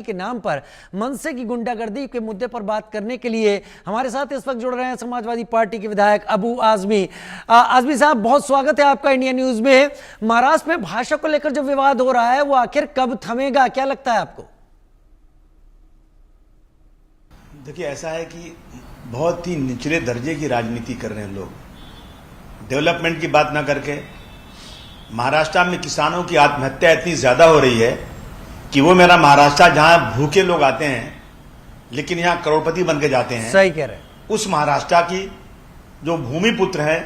के नाम पर मनसे की गुंडागर्दी के मुद्दे पर बात करने के लिए हमारे साथ इस वक्त जुड़ रहे हैं समाजवादी पार्टी के विधायक अबू आजमी। आजमी साहब, बहुत स्वागत है आपका इंडिया न्यूज में। महाराष्ट्र में भाषा को लेकर जो विवाद हो रहा है वो आखिर कब थमेगा, क्या लगता है आपको? देखिए, ऐसा है कि बहुत ही निचले दर्जे की राजनीति कर रहे हैं लोग। डेवलपमेंट की बात ना करके महाराष्ट्र में किसानों की आत्महत्या इतनी ज्यादा हो रही है कि वो मेरा महाराष्ट्र जहां भूखे लोग आते हैं लेकिन यहां करोड़पति बन के जाते हैं। सही कह रहे हैं। उस महाराष्ट्र की जो भूमि पुत्र है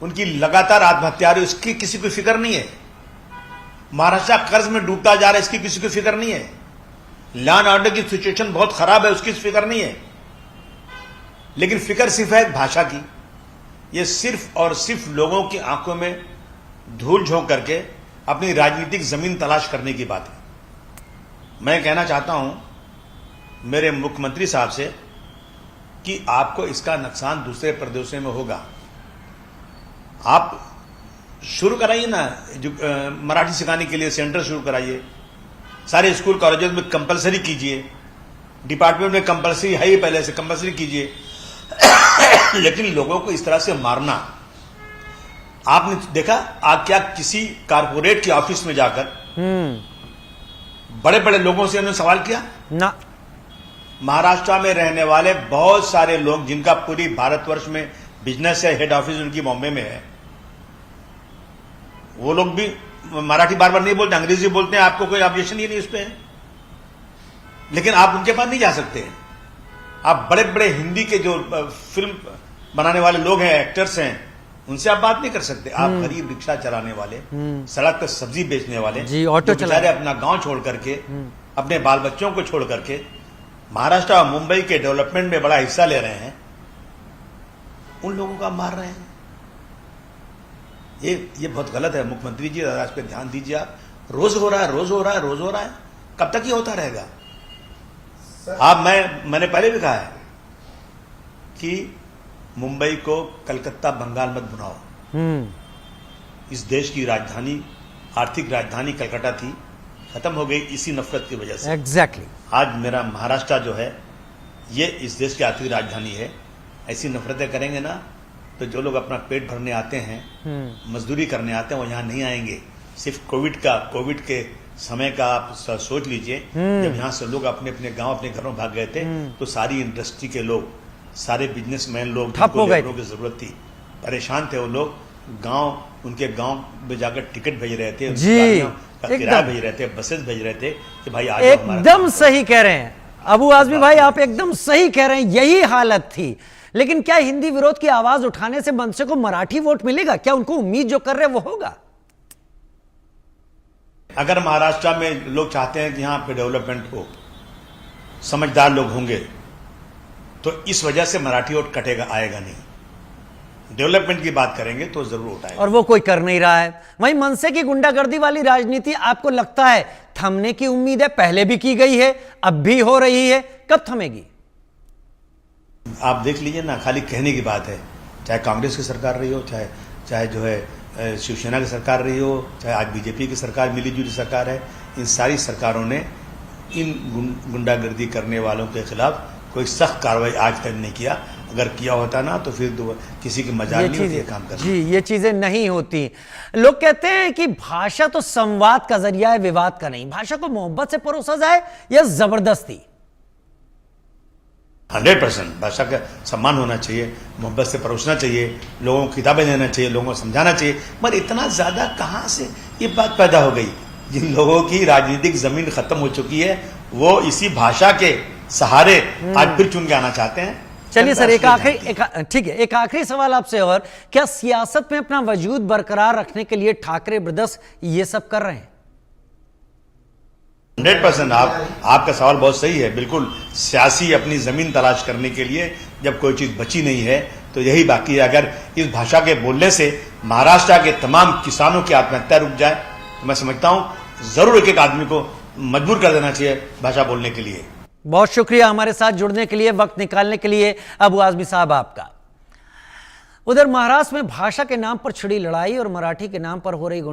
उनकी लगातार आत्महत्या रही, उसकी किसी को फिक्र नहीं है। महाराष्ट्र कर्ज में डूबता जा रहा है, इसकी किसी को फिक्र नहीं है। लॉ एंड ऑर्डर की सिचुएशन बहुत खराब है, उसकी फिक्र नहीं है। लेकिन फिक्र सिर्फ है भाषा की। ये सिर्फ और सिर्फ लोगों की आंखों में धूल झोंक करके अपनी राजनीतिक जमीन तलाश करने की बात है। मैं कहना चाहता हूं मेरे मुख्यमंत्री साहब से कि आपको इसका नुकसान दूसरे प्रदेशों में होगा। आप शुरू कराइए ना, मराठी सिखाने के लिए सेंटर शुरू कराइए, सारे स्कूल कॉलेजेस में कंपलसरी कीजिए, डिपार्टमेंट में कंपलसरी है ही, पहले से कंपलसरी कीजिए। लेकिन लोगों को इस तरह से मारना, आपने देखा आप क्या किसी कारपोरेट के ऑफिस में जाकर बड़े बड़े लोगों से उन्होंने सवाल किया ना? महाराष्ट्र में रहने वाले बहुत सारे लोग जिनका पूरी भारतवर्ष में बिजनेस है, हेड ऑफिस उनकी बॉम्बे में है, वो लोग भी मराठी बार बार नहीं बोलते, अंग्रेजी बोलते हैं। आपको कोई ऑब्जेक्शन ही नहीं उस पर, लेकिन आप उनके पास नहीं जा सकते। आप बड़े बड़े हिंदी के जो फिल्म बनाने वाले लोग हैं, एक्टर्स हैं, उनसे आप बात नहीं कर सकते। आप गरीब रिक्शा चलाने वाले, सड़क पर सब्जी बेचने वाले, जी, ऑटो बेचारे अपना गांव छोड़ करके, अपने बाल बच्चों को छोड़ करके महाराष्ट्र और मुंबई के डेवलपमेंट में बड़ा हिस्सा ले रहे हैं, उन लोगों का मार रहे हैं। ये बहुत गलत है। मुख्यमंत्री जी, इस पर ध्यान दीजिए। आप रोज हो रहा है, रोज हो रहा है, रोज हो रहा है, कब तक ये होता रहेगा? आप मैंने पहले भी कहा है कि मुंबई को कलकत्ता बंगाल मत बनाओ। इस देश की राजधानी, आर्थिक राजधानी कलकत्ता थी, खत्म हो गई इसी नफरत की वजह से। एग्जैक्टली। आज मेरा महाराष्ट्र जो है ये इस देश की आर्थिक राजधानी है। ऐसी नफरतें करेंगे ना तो जो लोग अपना पेट भरने आते हैं, मजदूरी करने आते हैं, वो यहां नहीं आएंगे। सिर्फ कोविड के समय का आप सोच लीजिए, जब यहां से लोग अपने अपने गांव, अपने घरों भाग गए थे, तो सारी इंडस्ट्री के लोग, सारे बिजनेसमैन लोग, जिनको लेबरों की जरूरत थी, परेशान थे। वो लोग उनके गांव में जाकर टिकट भेज रहे थे, का किराया भेज रहे थे, बसेस भेज रहे थे कि भाई आज एकदम सही कह रहे हैं अबू आजमी भाई, आप एकदम सही कह रहे हैं। यही हालत थी। लेकिन क्या हिंदी विरोध की आवाज उठाने से मनसे को मराठी वोट मिलेगा? क्या उनको उम्मीद जो कर रहे हैं वो होगा? अगर महाराष्ट्र में लोग चाहते हैं कि यहां पे डेवलपमेंट हो, समझदार लोग होंगे, तो इस वजह से मराठी वोट कटेगा, आएगा नहीं। डेवलपमेंट की बात करेंगे तो जरूर उठाएगा, और वो कोई कर नहीं रहा है। वहीं मनसे की गुंडागर्दी वाली राजनीति आपको लगता है थमने की उम्मीद है? पहले भी की गई है, अब भी हो रही है, कब थमेगी? आप देख लीजिए ना, खाली कहने की बात है। चाहे कांग्रेस की सरकार रही हो, चाहे जो है शिवसेना की सरकार रही हो, चाहे आज बीजेपी की सरकार, मिलीजुली सरकार है, इन सारी सरकारों ने इन गुंडागर्दी करने वालों के खिलाफ कोई सख्त कार्रवाई आज तक नहीं किया। अगर किया होता ना तो फिर किसी की मजाल नहीं होती काम करना। जी, ये चीजें नहीं होती। लोग कहते हैं कि भाषा तो संवाद का जरिया है, विवाद का नहीं। भाषा को मोहब्बत से परोसा जाए या जबरदस्ती? 100% भाषा का सम्मान होना चाहिए, मोहब्बत से परोसना चाहिए, लोगों को किताबें देना चाहिए, लोगों को समझाना चाहिए। मगर इतना ज्यादा कहां से ये बात पैदा हो गई? जिन लोगों की राजनीतिक जमीन खत्म हो चुकी है वो इसी भाषा के सहारे आज फिर चुन के आना चाहते हैं। चलिए सर, एक आखिरी सवाल आपसे। और क्या सियासत में अपना वजूद बरकरार रखने के लिए ठाकरे ब्रदर्स ये सब कर रहे हैं? 100% आपका सवाल बहुत सही है। बिल्कुल, सियासी अपनी जमीन तलाश करने के लिए जब कोई चीज बची नहीं है तो यही बाकी है। अगर इस भाषा के बोलने से महाराष्ट्र के तमाम किसानों की आत्महत्या रुक जाए तो मैं समझता हूं जरूर एक आदमी को मजबूर कर देना चाहिए भाषा बोलने के लिए। बहुत शुक्रिया हमारे साथ जुड़ने के लिए, वक्त निकालने के लिए अबू आजमी साहब आपका। उधर महाराष्ट्र में भाषा के नाम पर छिड़ी लड़ाई और मराठी के नाम पर हो रही